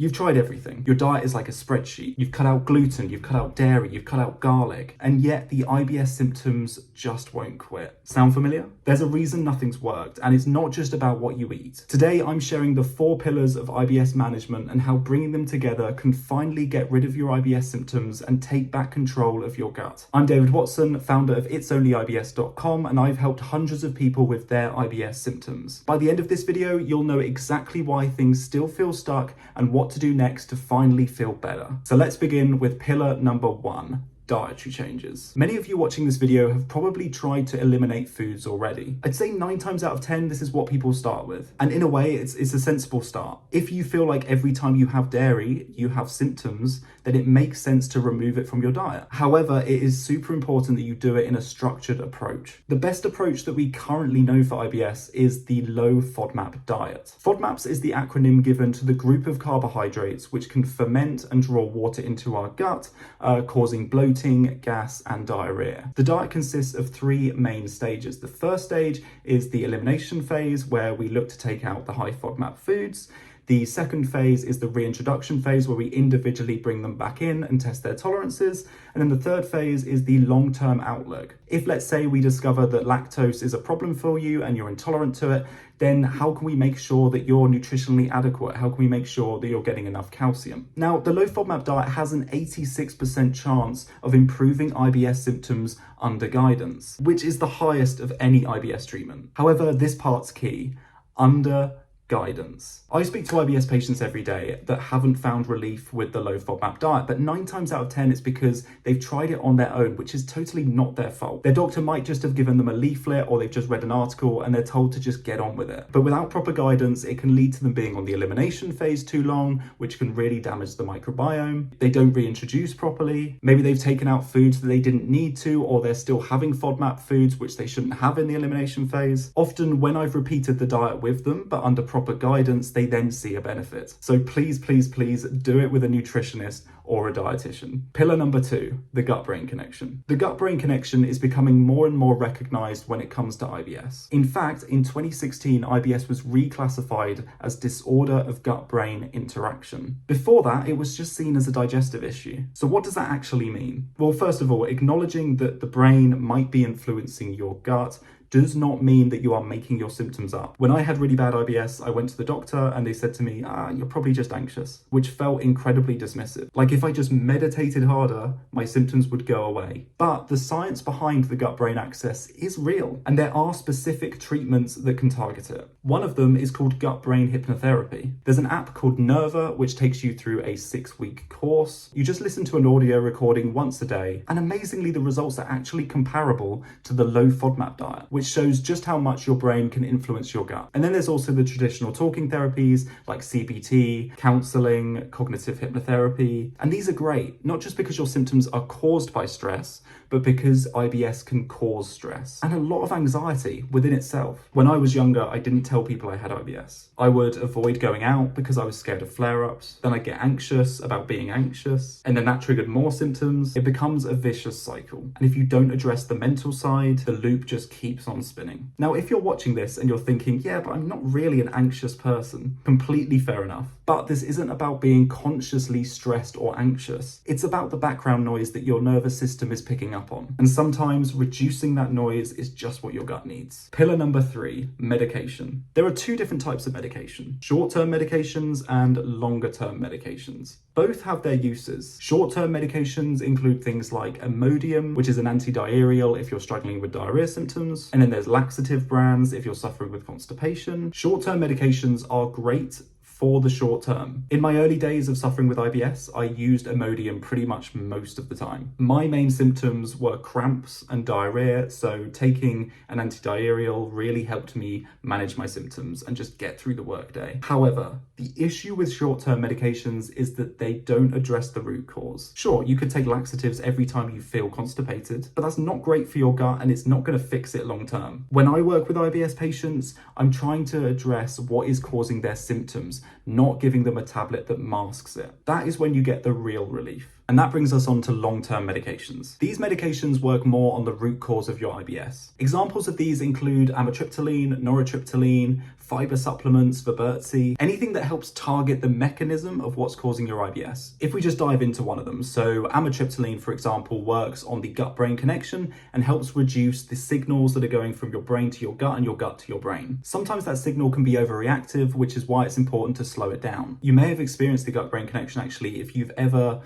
You've tried everything. Your diet is like a spreadsheet. You've cut out gluten, you've cut out dairy, you've cut out garlic, and yet the IBS symptoms just won't quit. Sound familiar? There's a reason nothing's worked, and it's not just about what you eat. Today, I'm sharing the 4 pillars of IBS management and how bringing them together can finally get rid of your IBS symptoms and take back control of your gut. I'm David Watson, founder of itsonlyibs.com, and I've helped hundreds of people with their IBS symptoms. By the end of this video, you'll know exactly why things still feel stuck and what to do next to finally feel better. So let's begin with pillar number 1. Dietary changes. Many of you watching this video have probably tried to eliminate foods already. I'd say 9 times out of 10, this is what people start with. And in a way, it's a sensible start. If you feel like every time you have dairy, you have symptoms, then it makes sense to remove it from your diet. However, it is super important that you do it in a structured approach. The best approach that we currently know for IBS is the low FODMAP diet. FODMAPs is the acronym given to the group of carbohydrates which can ferment and draw water into our gut, causing bloating, gas, and diarrhea. The diet consists of 3 main stages. The first stage is the elimination phase, where we look to take out the high FODMAP foods. The second phase is the reintroduction phase, where we individually bring them back in and test their tolerances. And then the third phase is the long-term outlook. If, let's say, we discover that lactose is a problem for you and you're intolerant to it, then how can we make sure that you're nutritionally adequate? How can we make sure that you're getting enough calcium? Now, the low FODMAP diet has an 86% chance of improving IBS symptoms under guidance, which is the highest of any IBS treatment. However, this part's key: under guidance. I speak to IBS patients every day that haven't found relief with the low FODMAP diet, but 9 times out of 10 it's because they've tried it on their own, which is totally not their fault. Their doctor might just have given them a leaflet, or they've just read an article and they're told to just get on with it. But without proper guidance, it can lead to them being on the elimination phase too long, which can really damage the microbiome. They don't reintroduce properly. Maybe they've taken out foods that they didn't need to, or they're still having FODMAP foods which they shouldn't have in the elimination phase. Often when I've repeated the diet with them, but under proper guidance, they then see a benefit. So please do it with a nutritionist or a dietitian. Pillar number 2, the gut-brain connection. The gut-brain connection is becoming more and more recognized when it comes to IBS. In fact, in 2016, IBS was reclassified as disorder of gut-brain interaction. Before that, it was just seen as a digestive issue. So what does that actually mean? Well, first of all, acknowledging that the brain might be influencing your gut does not mean that you are making your symptoms up. When I had really bad IBS, I went to the doctor and they said to me, you're probably just anxious, which felt incredibly dismissive. Like if I just meditated harder, my symptoms would go away. But the science behind the gut-brain axis is real, and there are specific treatments that can target it. One of them is called gut-brain hypnotherapy. There's an app called Nerva, which takes you through a 6-week course. You just listen to an audio recording once a day, and amazingly, the results are actually comparable to the low FODMAP diet, which shows just how much your brain can influence your gut. And then there's also the traditional talking therapies like CBT, counseling, cognitive hypnotherapy. And these are great, not just because your symptoms are caused by stress, but because IBS can cause stress and a lot of anxiety within itself. When I was younger, I didn't tell people I had IBS. I would avoid going out because I was scared of flare-ups. Then I'd get anxious about being anxious, and then that triggered more symptoms. It becomes a vicious cycle. And if you don't address the mental side, the loop just keeps on spinning. Now, if you're watching this and you're thinking, yeah, but I'm not really an anxious person, completely fair enough. But this isn't about being consciously stressed or anxious. It's about the background noise that your nervous system is picking up on. And sometimes reducing that noise is just what your gut needs. Pillar number 3, medication. There are 2 different types of medication: short-term medications and longer-term medications. Both have their uses. Short-term medications include things like Imodium, which is an antidiarrheal if you're struggling with diarrhea symptoms. And then there's laxative brands if you're suffering with constipation. Short-term medications are great for the short term. In my early days of suffering with IBS, I used Imodium pretty much most of the time. My main symptoms were cramps and diarrhea, so taking an antidiarrheal really helped me manage my symptoms and just get through the workday. However, the issue with short-term medications is that they don't address the root cause. Sure, you could take laxatives every time you feel constipated, but that's not great for your gut and it's not going to fix it long term. When I work with IBS patients, I'm trying to address what is causing their symptoms, not giving them a tablet that masks it. That is when you get the real relief. And that brings us on to long-term medications. These medications work more on the root cause of your IBS. Examples of these include amitriptyline, nortriptyline, fiber supplements, Viberti, anything that helps target the mechanism of what's causing your IBS. If we just dive into one of them, so amitriptyline, for example, works on the gut-brain connection and helps reduce the signals that are going from your brain to your gut and your gut to your brain. Sometimes that signal can be overreactive, which is why it's important to slow it down. You may have experienced the gut-brain connection actually if you've ever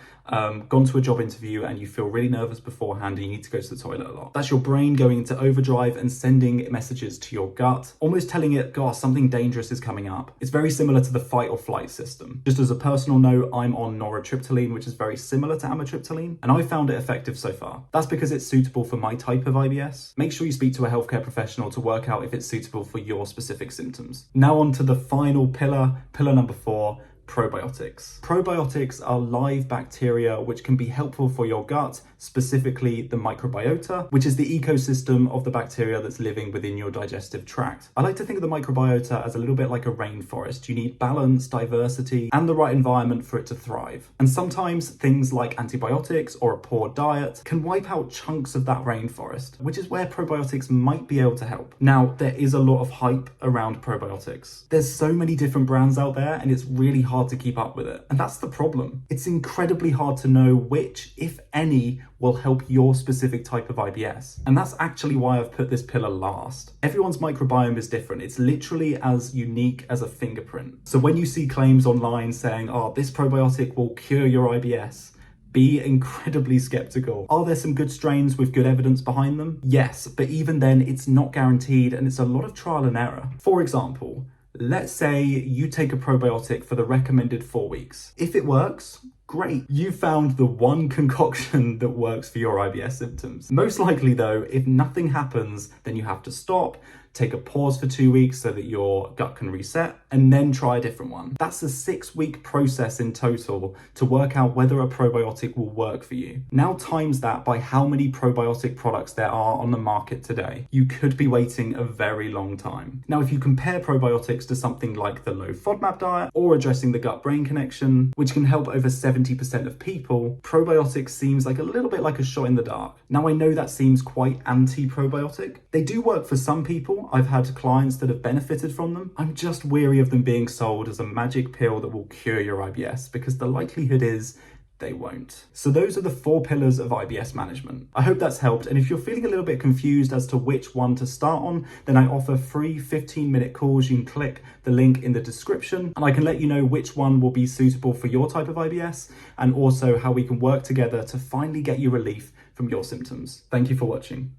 gone to a job interview and you feel really nervous beforehand and you need to go to the toilet a lot. That's your brain going into overdrive and sending messages to your gut, almost telling it, gosh, something dangerous is coming up. It's very similar to the fight or flight system. Just as a personal note, I'm on nortriptyline, which is very similar to amitriptyline, and I found it effective so far. That's because it's suitable for my type of IBS. Make sure you speak to a healthcare professional to work out if it's suitable for your specific symptoms. Now on to the final pillar number 4, probiotics. Probiotics are live bacteria which can be helpful for your gut, specifically the microbiota, which is the ecosystem of the bacteria that's living within your digestive tract. I like to think of the microbiota as a little bit like a rainforest. You need balance, diversity, and the right environment for it to thrive. And sometimes things like antibiotics or a poor diet can wipe out chunks of that rainforest, which is where probiotics might be able to help. Now, there is a lot of hype around probiotics. There's so many different brands out there and it's really hard to keep up with it. And that's the problem. It's incredibly hard to know which, if any, will help your specific type of IBS. And that's actually why I've put this pillar last. Everyone's microbiome is different. It's literally as unique as a fingerprint. So when you see claims online saying, oh, this probiotic will cure your IBS, be incredibly skeptical. Are there some good strains with good evidence behind them? Yes, but even then, it's not guaranteed and it's a lot of trial and error. For example, let's say you take a probiotic for the recommended 4 weeks. If it works, great. You found the one concoction that works for your IBS symptoms. Most likely though, if nothing happens, then you have to stop, take a pause for 2 weeks so that your gut can reset, and then try a different one. That's a 6-week process in total to work out whether a probiotic will work for you. Now times that by how many probiotic products there are on the market today. You could be waiting a very long time. Now, if you compare probiotics to something like the low FODMAP diet or addressing the gut-brain connection, which can help over 70% of people, probiotics seems like a little bit like a shot in the dark. Now, I know that seems quite anti-probiotic. They do work for some people. I've had clients that have benefited from them. I'm just weary of them being sold as a magic pill that will cure your IBS because the likelihood is they won't. So those are the 4 pillars of IBS management. I hope that's helped. And if you're feeling a little bit confused as to which one to start on, then I offer free 15-minute calls. You can click the link in the description and I can let you know which one will be suitable for your type of IBS and also how we can work together to finally get you relief from your symptoms. Thank you for watching.